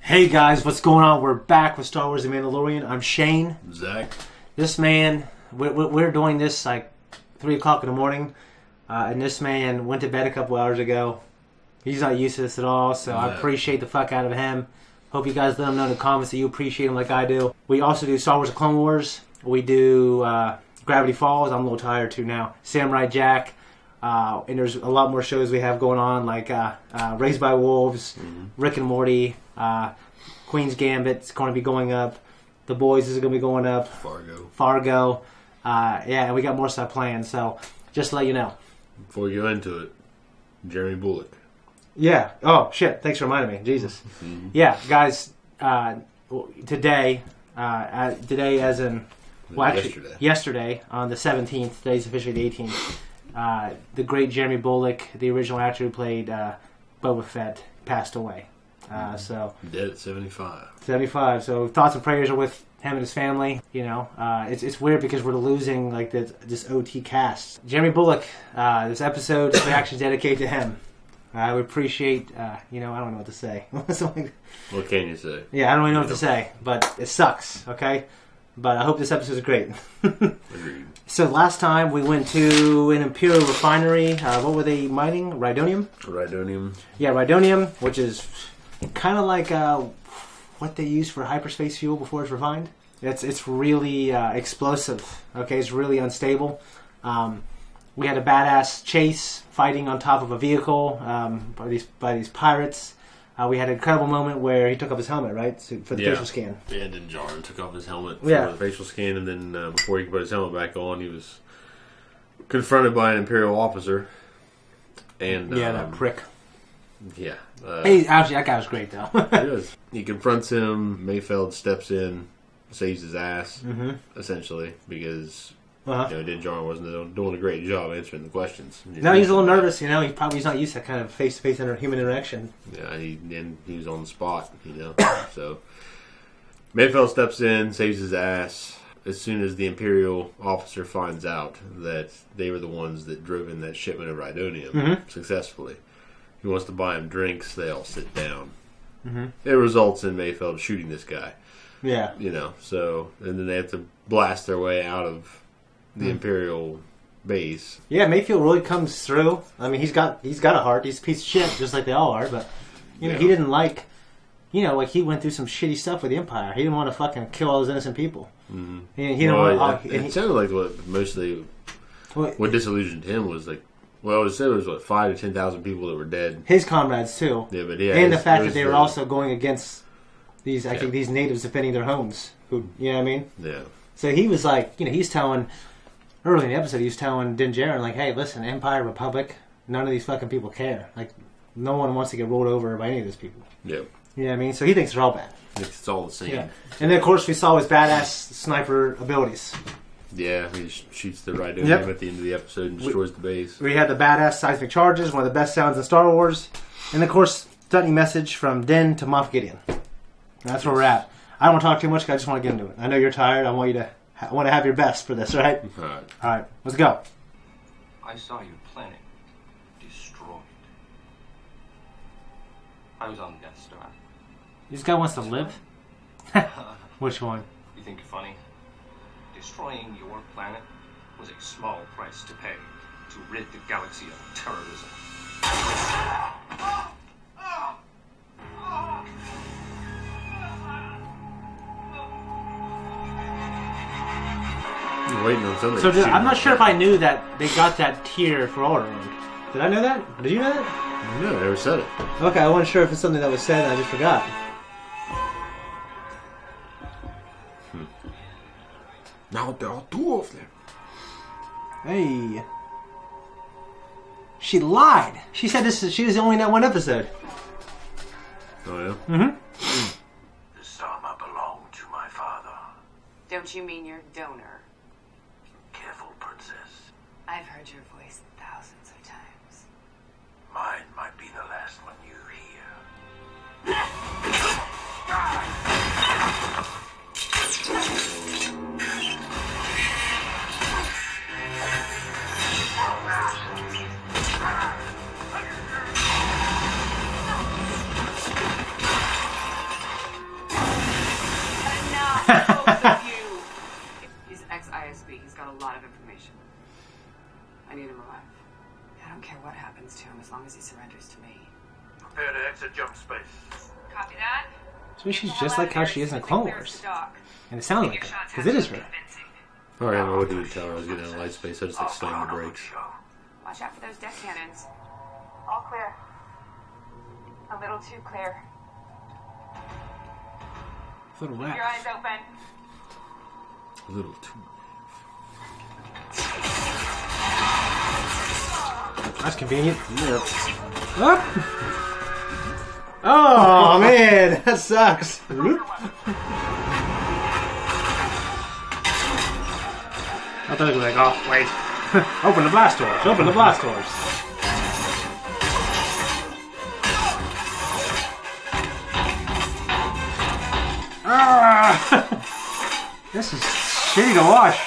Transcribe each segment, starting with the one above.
Hey guys, what's going on? We're back with Star Wars: The Mandalorian. I'm Shane. Zach. This man, we're doing this like 3 o'clock in the morning, and this man went to bed a couple hours ago. He's not used to this at all, so I appreciate the fuck out of him. Hope you guys let him know in the comments that you appreciate him like I do. We also do Star Wars: The Clone Wars. We do Gravity Falls. I'm a little tired too now. Samurai Jack. And there's a lot more shows we have going on, like Raised by Wolves, Rick and Morty, Queen's Gambit is going to be going up, The Boys is going to be going up, Fargo. And we got more stuff planned, so just to let you know. Before we go into it, Jeremy Bullock. Yeah. Oh, shit. Thanks for reminding me. Jesus. Yeah, guys, today as in... Well, actually, yesterday on the 17th, today's officially the 18th, the great Jeremy Bullock, the original actor who played Boba Fett, passed away. So dead at 75. 75. So thoughts and prayers are with him and his family. You know, it's weird because we're losing like this OT cast. Jeremy Bullock. This episode, this reaction is dedicated to him. We appreciate. I don't know what to say. What can you say? Yeah, I don't really know what to say, but it sucks. Okay. But I hope this episode is great. Agreed. So last time we went to an Imperial refinery. What were they mining? Rhydonium? Rhydonium. Yeah, Rhydonium, which is kind of like what they use for hyperspace fuel before it's refined. It's really explosive. Okay, it's really unstable. We had a badass chase fighting on top of a vehicle by these pirates. We had an incredible moment where he took off his helmet, right, for the facial scan. Yeah, Din Djarin took off his helmet for the facial scan, and then before he could put his helmet back on, he was confronted by an Imperial officer. And that prick. Yeah. Actually, that guy was great, though. He was. He confronts him. Mayfeld steps in, saves his ass, essentially, because... Din Djarin wasn't doing a great job answering the questions. No, he's a little nervous. He's not used to that kind of face-to-face human interaction. Yeah, he was on the spot. So Mayfeld steps in, saves his ass. As soon as the Imperial officer finds out that they were the ones that drove in that shipment of Rhydonium successfully, he wants to buy him drinks. They all sit down. It results in Mayfeld shooting this guy. Yeah, So and then they have to blast their way out of the Imperial base. Yeah, Mayfield really comes through. I mean, he's got a heart. He's a piece of shit, just like they all are. But he didn't like he went through some shitty stuff with the Empire. He didn't want to fucking kill all those innocent people. It sounded like what disillusioned him was like. Well, it said it was 5,000 to 10,000 people that were dead. His comrades too. Yeah, but and the fact that they were also going against these these natives defending their homes. Who you know what I mean? Yeah. So he was like, he's telling. Early in the episode, he was telling Din Djarin, like, hey, listen, Empire, Republic, none of these fucking people care. Like, no one wants to get rolled over by any of these people. Yeah. You know what I mean? So he thinks they're all bad. It's all the same. Yeah. And then, of course, we saw his badass sniper abilities. Yeah, he shoots the Rhydonium at the end of the episode and destroys the base. We had the badass seismic charges, one of the best sounds in Star Wars. And, of course, stunning message from Din to Moff Gideon. And that's where we're at. I don't want to talk too much because I just want to get into it. I know you're tired. I want to have your best for this, right? All right, let's go. I saw your planet destroyed. I was on the Death Star. This guy wants to live? Which one? You think you're funny? Destroying your planet was a small price to pay to rid the galaxy of terrorism. Waiting on something. So I'm not sure if I knew that they got that tier for Alderaan. Did I know that? Did you know that? No, I never said it. Okay, I wasn't sure if it's something that was said and I just forgot. Now there are 2 of them. Hey. She lied. She said she was only in that one episode. Oh, yeah? Mm-hmm. This armor belonged to my father. Don't you mean your donor? Careful, princess. I've heard your voice thousands of times. Mine might be the last one you hear. information. I need him alive. I don't care what happens to him as long as he surrenders to me. Prepare to exit jump space. Copy that. So she's just like how she is in Clone Wars. And it sounds like her, because it is her. Alright, well, what do you tell her? I was getting in a light space, I just like slammed the brakes. Watch out for those deck cannons. All clear. A little too clear. Little Keep your rat. eyes open. A little too. That's convenient. Yep. Up. Oh man, that sucks. I thought it was like, oh wait, open the blast doors, open the blast doors. Ah! This is shitty to watch.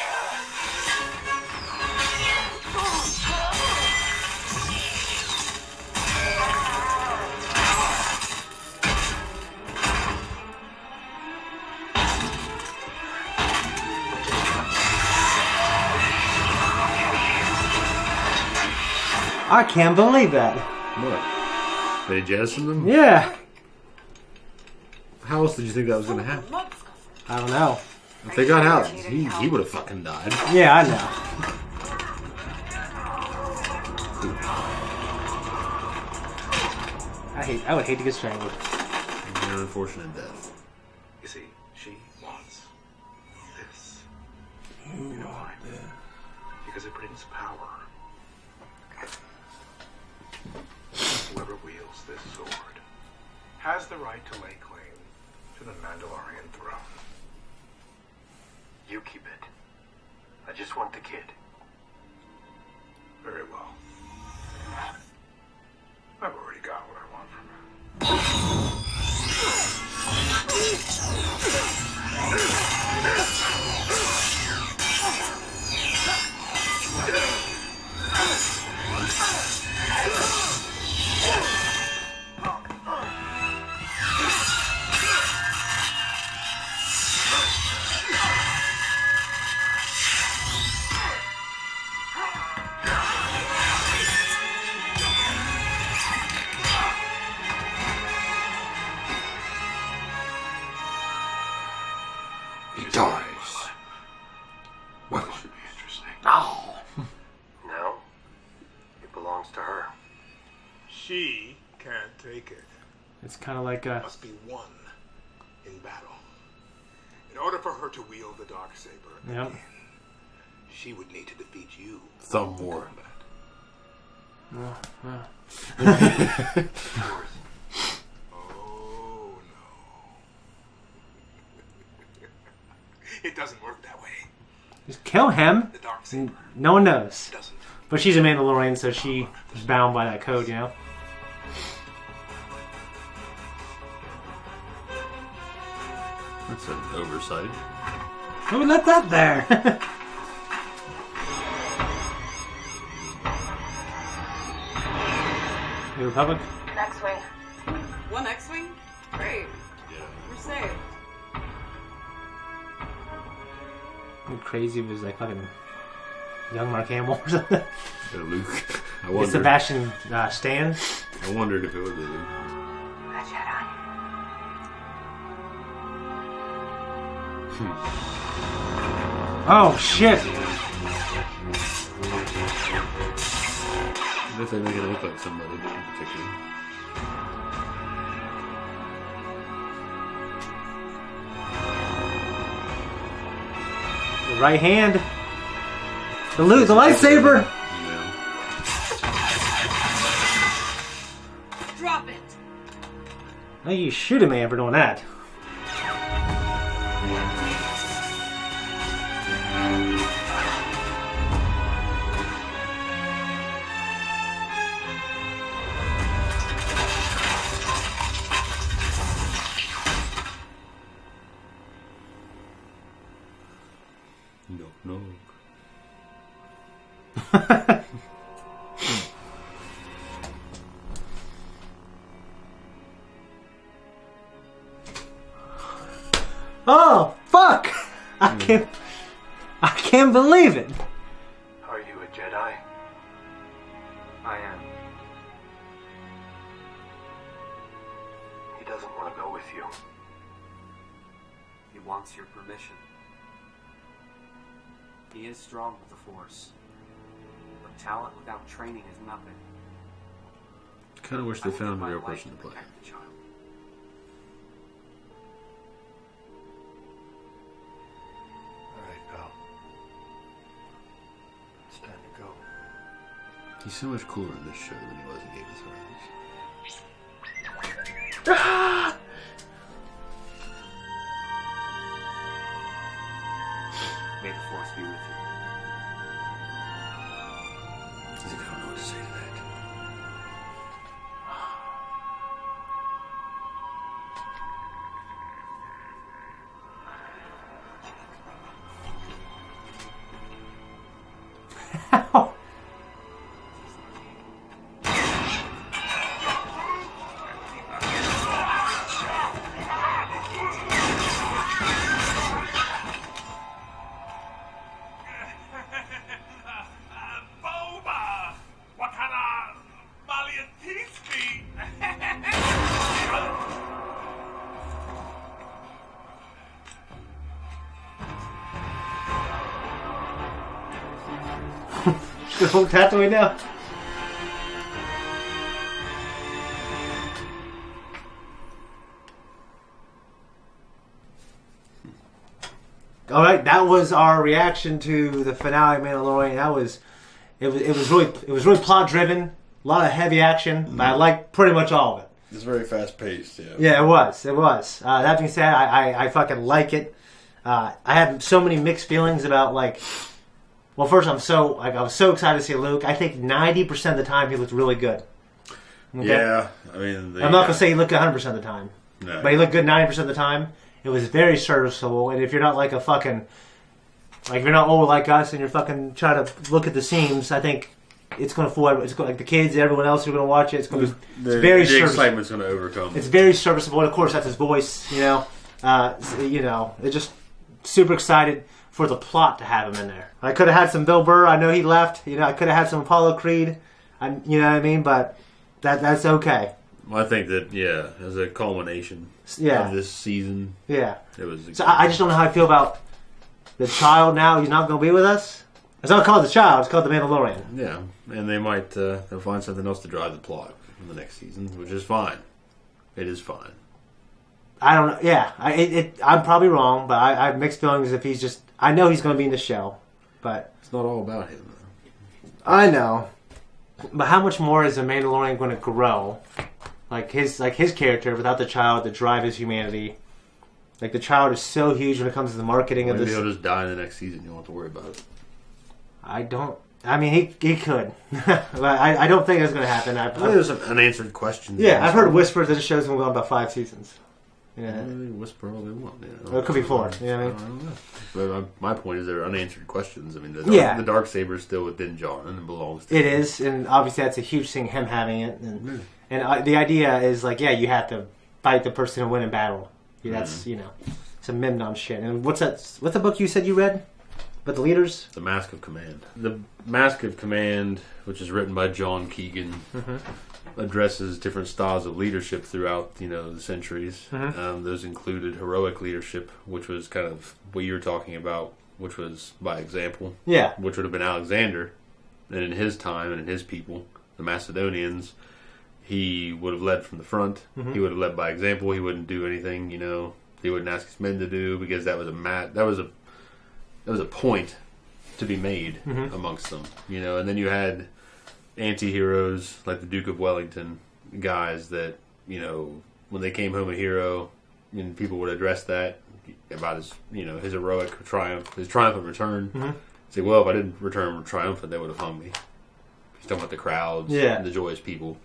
I can't believe that. What? They jettisoned them? Yeah. How else did you think that was going to happen? I don't know. If they got out, he would have fucking died. Yeah, I know. I would hate to get strangled. An unfortunate death. You see, she wants this. You know why? Because it brings power. Whoever wields this sword has the right to lay claim to the Mandalorian throne. You keep it. I just want the kid. Very well. I've already got what I want from her. He dies. Well, this should be interesting. Oh. Now, it belongs to her. She can't take it. It's kind of like a. Must be won in battle. In order for her to wield the Darksaber, Yep. she would need to defeat you. Thumb war. Oh no. It doesn't work that way. Just kill him. The Darksaber No one knows. doesn't. But she's a Mandalorian, so she is bound by that code, you know? That's an oversight. Who would let that there? The Republic? Next wing. One X-Wing? Great. Yeah. We're safe. It'd be crazy if it was like fucking young Mark Hamill or something. Luke. I It's wondered. Sebastian Stan. I wondered if it would be Luke. A Jedi. Oh shit! If they make it look like somebody in particular. The right hand. The lightsaber. Yeah. Drop it. I think you shoot a man for doing that. No. Oh fuck! I can't believe it. you. He wants your permission. He is strong with the Force, but talent without training is nothing. Kind of wish they found a real person to play. Alright, pal. It's time to go. He's so much cooler in this show than he was in Game of Thrones. May the Force be with you. He's like, I don't know what to say to that. Boba! Wakana! Maliantiski! Just walked out the way now. All right, that was our reaction to the finale of Mandalorian. It was really plot driven, a lot of heavy action, but I liked pretty much all of it. It's very fast paced, yeah. Yeah, it was. That being said, I fucking like it. I have so many mixed feelings about well, first I was so excited to see Luke. I think 90% of the time he looked really good. Okay? Yeah, I mean, I'm not gonna say he looked 100% of the time, no. but he looked good 90% of the time. It was very serviceable, and if you're not like a fucking, if you're not old like us and you're fucking trying to look at the seams, I think it's going to fool everyone. It's going, the kids, everyone else who are going to watch it. It's going to be very the excitement's going to overcome. It's very serviceable, and of course that's his voice. It's just super excited for the plot to have him in there. I could have had some Bill Burr. I know he left. I could have had some Apollo Creed. You know what I mean? But that's okay. Well, I think that, as a culmination of this season, it was. So I just don't know how I feel about the child now. He's not going to be with us. It's not called the child. It's called the Mandalorian. Yeah, and they might they'll find something else to drive the plot in the next season, which is fine. It is fine. I don't know. Yeah, I'm probably wrong, but I have mixed feelings if he's just. I know he's going to be in the show, but it's not all about him. I know, but how much more is the Mandalorian going to grow? His character without the child to drive his humanity. The child is so huge when it comes to the marketing of this. Maybe he'll just die in the next season. You won't have to worry about it. I don't. I mean, he could, but I don't think that's going to happen. There's some unanswered questions. Yeah, I've heard whispers that the show's going to go on about 5 seasons. Whisper all they want. It could be 4. You know what I mean? I don't know. But my point is there are unanswered questions. I mean, the Darksaber is still within Jon and belongs to him. It is, and obviously that's a huge thing, him having it. And the idea is you have to fight the person and win in battle. That's, some Memnon shit. And what's the book you said you read? But the leaders? The Mask of Command. The Mask of Command, which is written by John Keegan, addresses different styles of leadership throughout, the centuries. Those included heroic leadership, which was kind of what you were talking about, which was by example. Yeah. Which would have been Alexander. And in his time and in his people, the Macedonians, he would have led from the front. He would have led by example. He wouldn't do anything, he wouldn't ask his men to do, because that was a point to be made amongst them, And then you had anti-heroes like the Duke of Wellington, guys that when they came home a hero, and people would address that about his his heroic triumph, his triumphant return. Say, well, if I didn't return triumphant, they would have hung me. He's talking about the crowds, and the joyous people.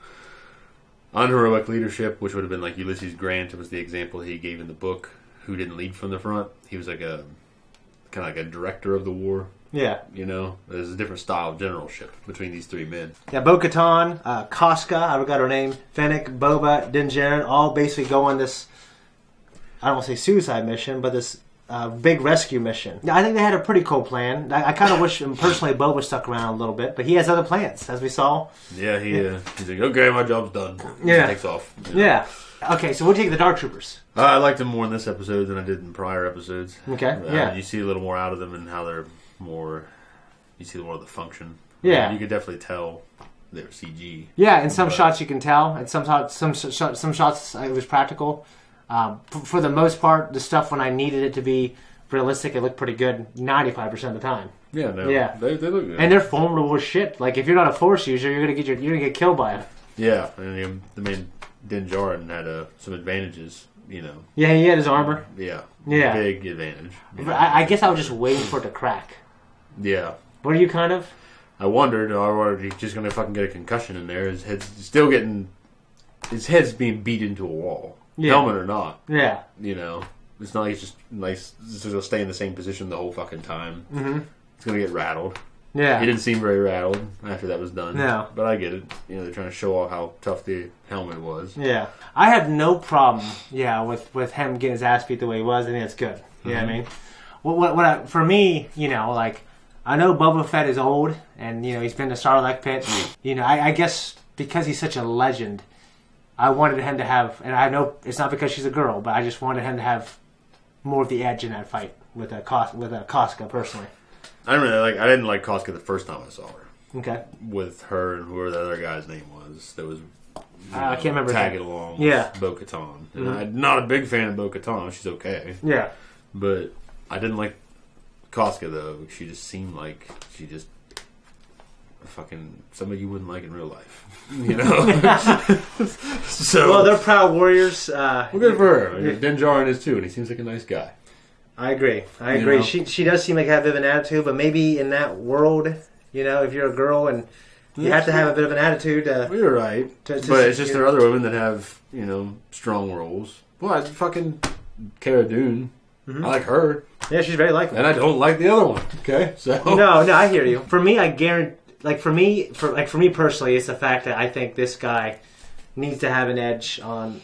Unheroic leadership, which would have been like Ulysses Grant, was the example he gave in the book, who didn't lead from the front. He was kind of like a director of the war. Yeah. There's a different style of generalship between these 3 men. Yeah, Bo-Katan, Casca, I forgot her name, Fennec, Boba, Din Djarin, all basically go on this, I don't want to say suicide mission, but this big rescue mission. I think they had a pretty cool plan. I kind of wish, personally, Boba stuck around a little bit, but he has other plans, as we saw. Yeah, he's like, okay, my job's done. Yeah. He takes off. Yeah. Okay, so what do you think of the Dark Troopers? I liked them more in this episode than I did in prior episodes. Okay, yeah. You see a little more out of them and how they're more... You see more of the function. Yeah. You could definitely tell they were CG. Yeah, in some shots you can tell. And some shots it was practical. For the most part, the stuff when I needed it to be realistic, it looked pretty good 95% of the time. Yeah, no. Yeah. They look good. And they're formidable as shit. Like, if you're not a Force user, you're gonna get killed by it. Yeah, and the main Din Djarin had some advantages, you know. Yeah, he had his armor. Yeah. Yeah. Big advantage. I guess I was just waiting for it to crack. Yeah. Were you kind of? I wondered, or he's just going to fucking get a concussion in there. His head's still getting... His head's being beat into a wall. Yeah. Helmet or not. Yeah. You know. It's not like he's just nice. Just going to stay in the same position the whole fucking time. Mm-hmm. It's going to get rattled. Yeah. He didn't seem very rattled after that was done. No. But I get it. You know, they're trying to show off how tough the helmet was. Yeah. I have no problem, with him getting his ass beat the way he was. I think that's good. You know what I mean? For me, you know, like, I know Boba Fett is old, and, you know, he's been to Sarlacc pit. You know, I guess because he's such a legend, I wanted him to have, and I know it's not because she's a girl, but I just wanted him to have more of the edge in that fight with a Koska, personally. I didn't like Koska the first time I saw her. Okay. With her and whoever the other guy's name was. That was I can't remember. Tagging along with Bo-Katan. And I'm not a big fan of Bo-Katan. She's okay. Yeah. But I didn't like Koska, though. She just seemed like she just fucking somebody you wouldn't like in real life. You know? So, well, they're proud warriors. Well, good for her. I mean, Din Djarin is too, and he seems like a nice guy. I agree. You know? She does seem like a bit of an attitude, but maybe in that world, you know, if you're a girl and you have to have a bit of an attitude. You're right. But it's just there are other women that have, you know, strong roles. Well, I fucking Cara Dune. I like her. Yeah, she's very likable. And I don't like the other one. Okay, so no, I hear you. For me, I guarantee. Like for me personally, it's the fact that I think this guy needs to have an edge on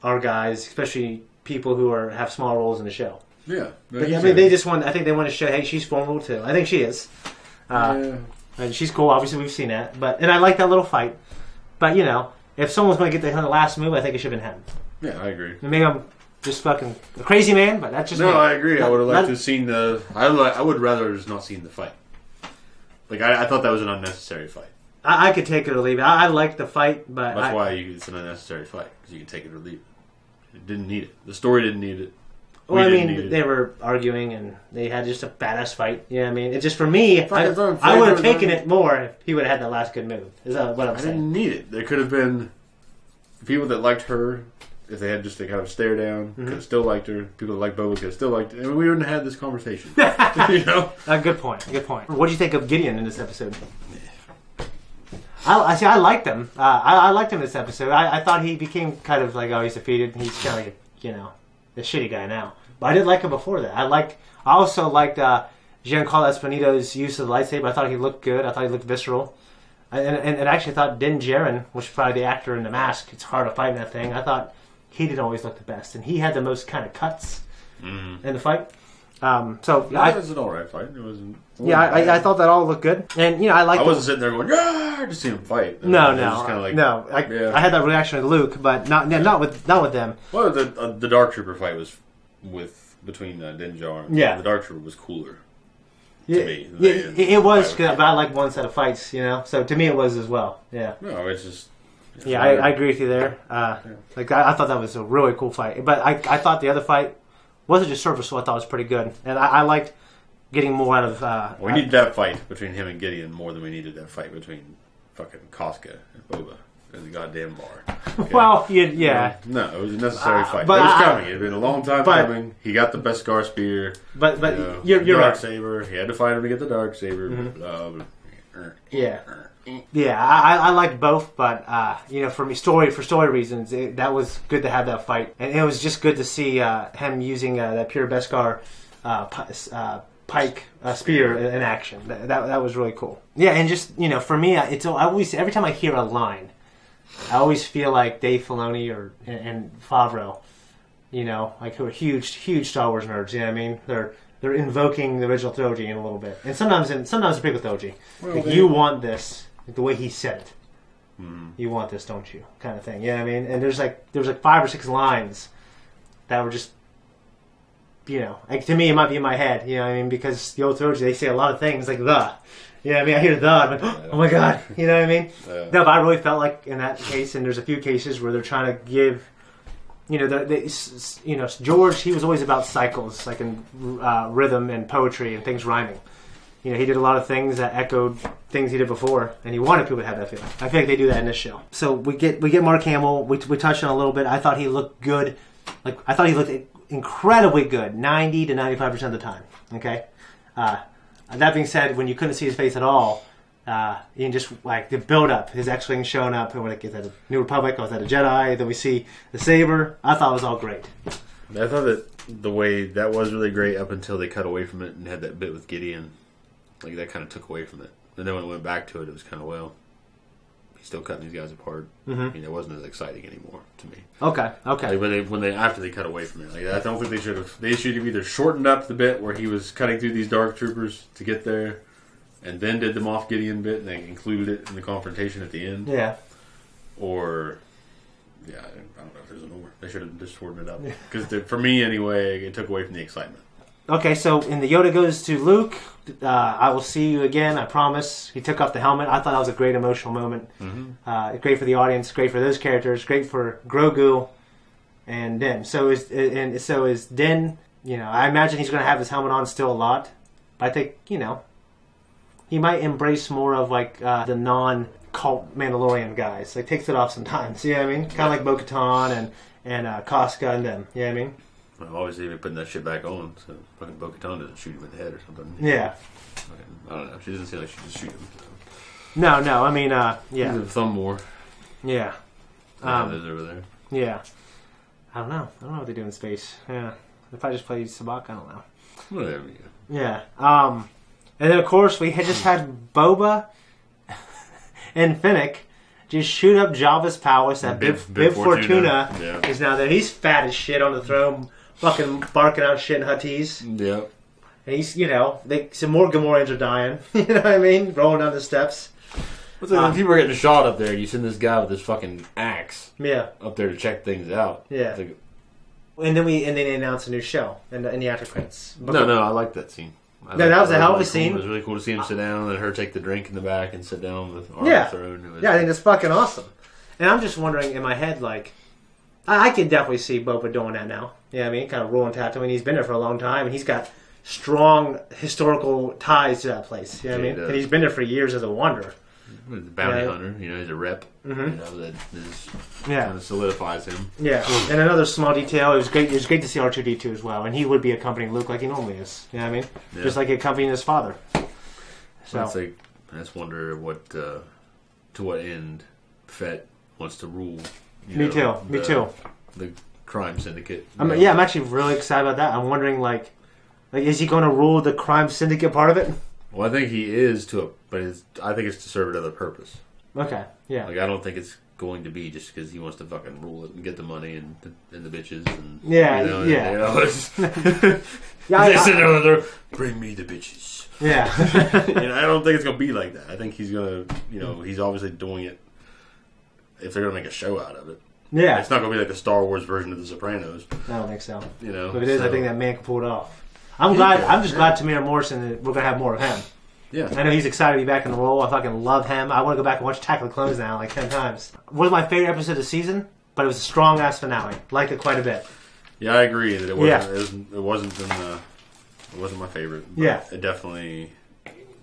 our guys, especially people who have small roles in the show. Yeah, I mean, they just want. I think they want to show, hey, she's formidable too. I think she is, yeah. And she's cool. Obviously, we've seen that, and I like that little fight. But you know, if someone's going to get the last move, I think it should have been him. Yeah, I agree. And maybe I'm just fucking a crazy man, but that's just no. me. I agree. I would have liked to have seen the. I would rather just not seen the fight. Like I thought that was an unnecessary fight. I could take it or leave it. I like the fight, but that's why it's an unnecessary fight because you can take it or leave it. It didn't need it. The story didn't need it. Well, I mean, they were arguing and they had just a badass fight. You know what I mean? It's just for me, I would have taken it more if he would have had the last good move. Is that what I'm saying? I didn't need it. There could have been people that liked her. If they had just to kind of stare down, could have still liked her. People that like Boba could have still liked her. And we wouldn't have had this conversation. You know? Good point. Good point. What do you think of Gideon in this episode? I liked him. I liked him this episode. I thought he became kind of like, oh, he's defeated. He's kind of like, you know, the shitty guy now. But I did like him before that. I also liked Giancarlo Esposito's use of the lightsaber. I thought he looked good. I thought he looked visceral. And actually, I thought Din Djarin, which is probably the actor in the mask, it's hard to fight in that thing. I thought he didn't always look the best, and he had the most kind of cuts in the fight. So yeah, it was an alright fight. It wasn't. I thought that all looked good, and you know, I wasn't sitting there going, "Yeah," to see him fight. No. Just kind of like, I had that reaction with Luke, but not with them. Well, the Dark Trooper fight was between Din Djarin. Yeah, the Dark Trooper was cooler. To me, it was good, but I like one set of fights, you know. So to me, it was as well. Yeah. No, it's just. Yeah, I agree with you there. Like I thought that was a really cool fight, but I thought the other fight wasn't just surface, so I thought it was pretty good, and I liked getting more out of. We needed that fight between him and Gideon more than we needed that fight between fucking Koska and Boba in the goddamn bar. Okay? Well, yeah. No, it was a necessary fight. But it was coming. It had been a long time coming. He got the Beskar spear. But you're dark right. saber. He had to fight him to get the dark saber. Yeah. Yeah, I liked both, but you know, for me, story reasons, that was good to have that fight, and it was just good to see him using that pure Beskar pike spear in action. That was really cool. Yeah, and just you know, for me, it's I always every time I hear a line, I always feel like Dave Filoni and Favreau, you know, like who are huge Star Wars nerds. You know what I mean? They're invoking the original trilogy in a little bit, and sometimes the prequel trilogy. Well, like, you want this. The way he said it. You want this, don't you? Kind of thing. You know what I mean? And there's like 5 or 6 lines that were just, you know, like to me it might be in my head. You know what I mean? Because the old trilogy, they say a lot of things like the. You know what I mean? I hear the, I'm like, oh my god. You know what I mean? No, but I really felt like in that case, and there's a few cases where they're trying to give, you know, George, he was always about cycles, like in rhythm and poetry and things rhyming. You know, he did a lot of things that echoed things he did before, and he wanted people to have that feeling. I feel like they do that in this show. So we get Mark Hamill. We touched on a little bit. I thought he looked good. Like I thought he looked incredibly good, 90 to 95% of the time. Okay. That being said, when you couldn't see his face at all, you can just like the build up, his X-wing showing up, and when it gets at a New Republic, I was at a Jedi. Then we see the saber. I thought it was all great. I thought that the way that was really great up until they cut away from it and had that bit with Gideon. Like, that kind of took away from it. And then when it went back to it, it was kind of, well, he's still cutting these guys apart. Mm-hmm. I mean, it wasn't as exciting anymore to me. Okay. Like when they after they cut away from it, like I don't think they should have. They should have either shortened up the bit where he was cutting through these dark troopers to get there, and then did the Moff Gideon bit and they included it in the confrontation at the end. Yeah. Or, yeah, I don't know if there's an or. They should have just shortened it up because for me anyway, it took away from the excitement. Okay, so in the Yoda goes to Luke. I will see you again, I promise. He took off the helmet. I thought that was a great emotional moment. Mm-hmm. Great for the audience, great for those characters, great for Grogu and Din. So is Din, you know, I imagine he's going to have his helmet on still a lot. But I think, you know, he might embrace more of like the non-cult Mandalorian guys. Like takes it off sometimes, you know what I mean? Kind of like Bo-Katan and Casca and them, you know what I mean? Well, obviously, they're putting that shit back on, so fucking Bo-Katan doesn't shoot him in the head or something. Yeah. I don't know. She doesn't seem like she just shoot him. So. No. I mean, yeah. He's a thumb more. Yeah. There's over there. Yeah. I don't know what they do in space. Yeah. If I just played Sabak, I don't know. Whatever. Yeah. And then, of course, we had just had Boba and Finnick just shoot up Jabba's palace. That Bib Fortuna is now there. He's fat as shit on the throne, fucking barking out shit in Huttese. Yeah. And he's, you know, some more Gamorreans are dying. You know what I mean? Rolling down the steps. When people are getting shot up there, you send this guy with this fucking axe up there to check things out. Yeah. Like, and then they announced a new show in the after credits. No, I liked that scene. That was a hell of a scene. It was really cool to see him sit down and her take the drink in the back and sit down with arms thrown. I think that's fucking awesome. And I'm just wondering in my head, like, I could definitely see Boba doing that now. You know what I mean? Kind of ruling Tatooine. He's been there for a long time, and he's got strong historical ties to that place. You know what I mean? And he's been there for years as a wanderer. He's a bounty hunter. You know, he's a rep. Mm-hmm. You know, that is kind of solidifies him. Yeah. And another small detail, it was great to see R2-D2 as well. And he would be accompanying Luke like he normally is. You know what I mean? Yeah. Just like accompanying his father. So I just wonder what to what end Fett wants to rule. Me too. The crime syndicate. I'm actually really excited about that. I'm wondering, like is he going to rule the crime syndicate part of it? Well, I think he is but I think it's to serve another purpose. Okay, yeah. Like, I don't think it's going to be just because he wants to fucking rule it and get the money and the bitches and they sit there, bring me the bitches. Yeah. I don't think it's going to be like that. I think he's going to, he's obviously doing it if they're going to make a show out of it. Yeah. It's not going to be like the Star Wars version of The Sopranos. I don't think so. But if it is, I think that man can pull it off. I'm just glad Tamir Morrison, we're going to have more of him. Yeah. I know he's excited to be back in the role. I fucking love him. I want to go back and watch Attack of the Clones now like 10 times. It wasn't my favorite episode of the season, but it was a strong ass finale. Liked it quite a bit. Yeah, I agree that it wasn't my favorite. But it definitely,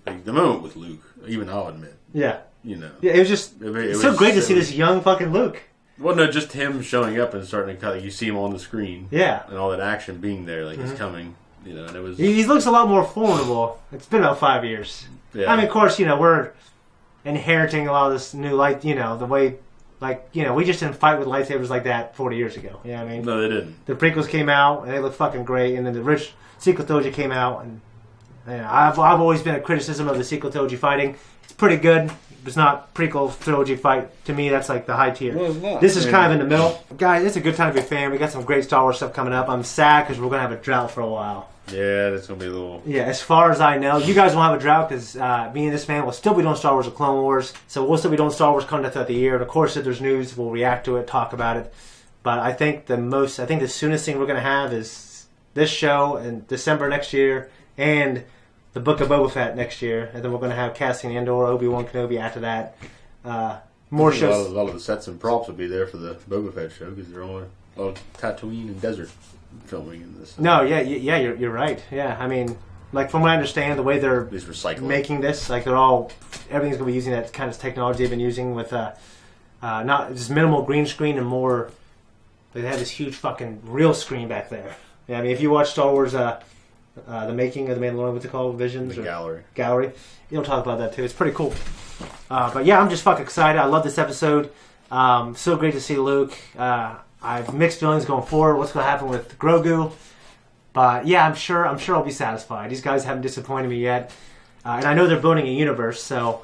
like, the moment with Luke, even I'll admit. Yeah. Yeah, it was just it's so great to see this young fucking Luke. Well, no, just him showing up and starting to cut. You see him on the screen. Yeah. And all that action being there, like he's coming. And it was. He looks a lot more formidable. It's been about 5 years. Yeah. I mean, of course, we're inheriting a lot of this new light. The way, we just didn't fight with lightsabers like that 40 years ago. You know what I mean? No, they didn't. The prequels came out and they look fucking great, and then the rich sequel trilogy came out, and I've always been a criticism of the sequel trilogy fighting. It's pretty good. It's not prequel trilogy fight. To me, that's like the high tier. Well, it's not. This is kind of in the middle. Guys, it's a good time to be a fan. We got some great Star Wars stuff coming up. I'm sad because we're going to have a drought for a while. Yeah, that's gonna be a little. Yeah, as far as I know, you guys won't have a drought because me and this man will still be doing Star Wars or Clone Wars, so we'll still be doing Star Wars content throughout the year. And of course, if there's news, we'll react to it, talk about it. But I think the soonest thing we're gonna have is this show in December next year, and the Book of Boba Fett next year, and then we're gonna have Cassian Andor, Obi-Wan Kenobi after that. More shows. A lot of the sets and props will be there for the Boba Fett show because they're on Tatooine and desert filming in this. No, you're right. Yeah, I mean, like from what I understand, the way they're making this, like everything's gonna be using that kind of technology they've been using with not just minimal green screen and more. They have this huge fucking real screen back there. Yeah, I mean, if you watch Star Wars, the making of the Mandalorian, what's it called, Visions? Gallery. You'll talk about that too. It's pretty cool. But yeah, I'm just fucking excited. I love this episode. So great to see Luke. I have mixed feelings going forward. What's going to happen with Grogu? But yeah, I'm sure I'll be satisfied. These guys haven't disappointed me yet, and I know they're building a universe. So,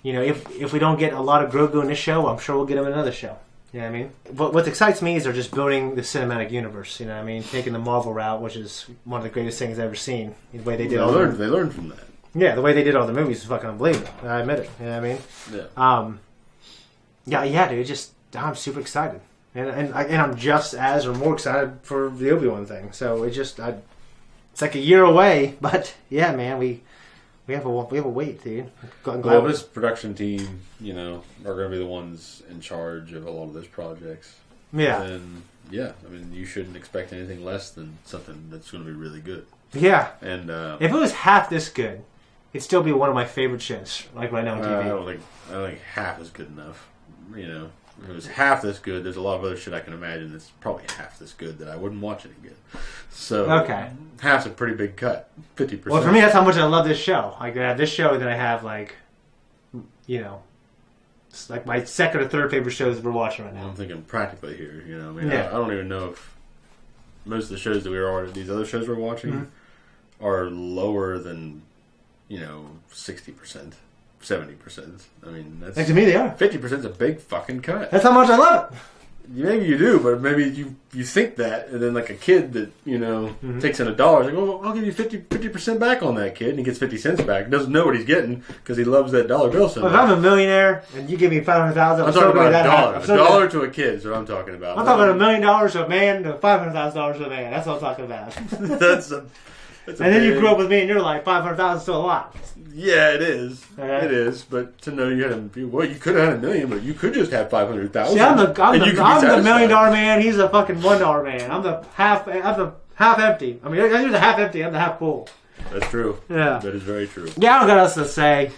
you know, if we don't get a lot of Grogu in this show, I'm sure we'll get him in another show. You know what I mean? But what excites me is they're just building the cinematic universe. You know what I mean? Taking the Marvel route, which is one of the greatest things I've ever seen. The way they did. They learned from that. Yeah, the way they did all the movies is fucking unbelievable. I admit it. You know what I mean? Yeah. Yeah, dude. I'm super excited. And I'm just as or more excited for the Obi-Wan thing. So it's like a year away, but yeah, man, we have a wait, dude. Well, this production team, you know, are going to be the ones in charge of a lot of those projects. Yeah. And yeah, I mean, you shouldn't expect anything less than something that's going to be really good. Yeah. And if it was half this good, it'd still be one of my favorite shows, like right now on TV. I don't think half is good enough. You know. If it was half this good, there's a lot of other shit I can imagine that's probably half this good that I wouldn't watch it again. So half's a pretty big cut, 50%. Well, for me, that's how much I love this show. Like I have this show, then I have like, you know, it's like my second or third favorite shows that we're watching right now. I'm thinking practically here. You know, I mean, I don't even know if most of the shows that these other shows we're watching are lower than, you know, 60%. 70%. I mean, that's... Like to me, they are. 50% is a big fucking cut. That's how much I love it. Maybe you do, but maybe you think that, and then like a kid that, you know, takes in $1, like, well, I'll give you 50% back on that kid, and he gets 50 cents back. Doesn't know what he's getting because he loves that dollar bill so much. If I'm a millionaire and you give me $500,000, I'm talking about $1. $1 to a kid is what I'm talking about. I'm talking about $1 million to a man to $500,000 to a man. That's what I'm talking about. That's and then you grew up with me and you're like, $500,000 is still a lot. Yeah, it is. Okay. It is. But to know you could have had $1 million, but you could just have 500,000. See, I'm the $1 million man. He's a fucking $1 man. I'm the half empty. I mean, you're the half empty. I'm the half full. That's true. Yeah, that is very true. Yeah, I don't got else to say.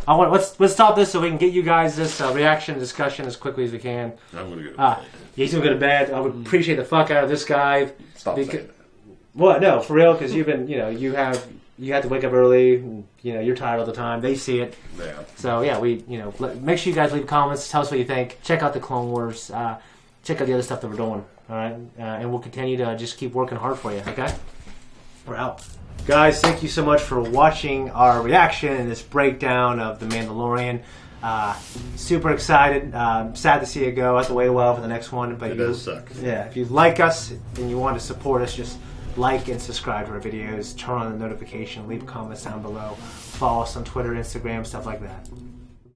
Let's stop this so we can get you guys this reaction discussion as quickly as we can. I'm gonna go to bed. He's gonna go to bed. I would appreciate the fuck out of this guy. Stop saying that. What? No, for real, because you've been, you know, you have to wake up early. And, you know, you're tired all the time. They see it. Yeah. So yeah, make sure you guys leave comments. Tell us what you think. Check out the Clone Wars. Check out the other stuff that we're doing. All right, and we'll continue to just keep working hard for you. Okay. We're out, guys. Thank you so much for watching our reaction and this breakdown of the Mandalorian. Super excited. Sad to see it go. I have to wait a while for the next one, but it does suck. Yeah, if you like us and you want to support us, just like and subscribe to our videos, turn on the notification, leave comments down below, follow us on Twitter, Instagram, stuff like that.